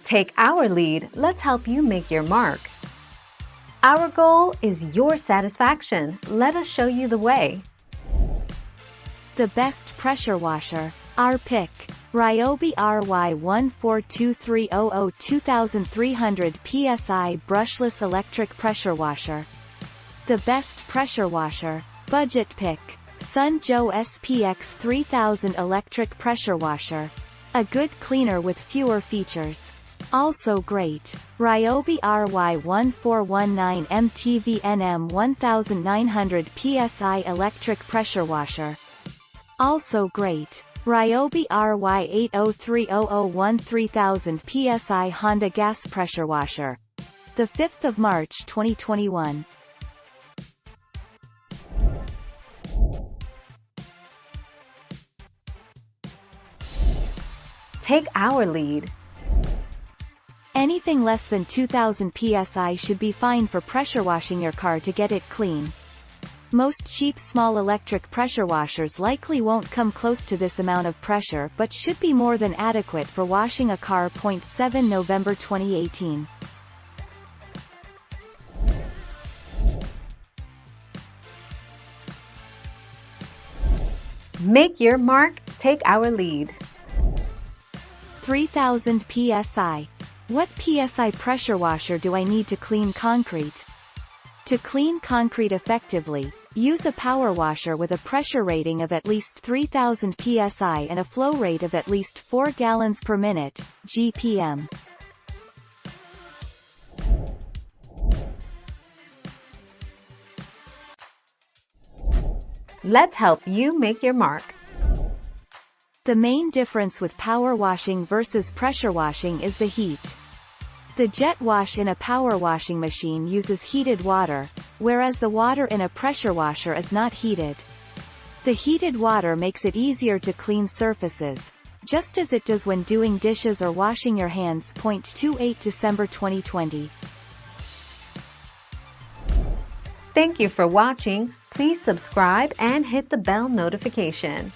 Take our lead, let's help you make your mark. Our goal is your satisfaction. Let us show you the way. The best pressure washer. Our pick. Ryobi RY142300 2300 PSI brushless electric pressure washer. The best pressure washer. Budget pick. Sunjo SPX 3000 electric pressure washer. A good cleaner with fewer features. Also great. Ryobi RY1419 MTV-NM 1900 PSI electric pressure washer. Also great. Ryobi RY803001 3000 PSI Honda gas pressure washer. The 5th of March 2021. Take our lead. Anything less than 2000 PSI should be fine for pressure washing your car to get it clean. Most cheap small electric pressure washers likely won't come close to this amount of pressure but should be more than adequate for washing a car. 7 November 2018. Make your mark, take our lead. 3000 PSI. What PSI pressure washer do I need to clean concrete? To clean concrete effectively, use a power washer with a pressure rating of at least 3000 PSI and a flow rate of at least 4 gallons per minute, GPM. Let's help you make your mark. The main difference with power washing versus pressure washing is the heat. The jet wash in a power washing machine uses heated water, whereas the water in a pressure washer is not heated. The heated water makes it easier to clean surfaces, just as it does when doing dishes or washing your hands. 28 December 2020. Thank you for watching. Please subscribe and hit the bell notification.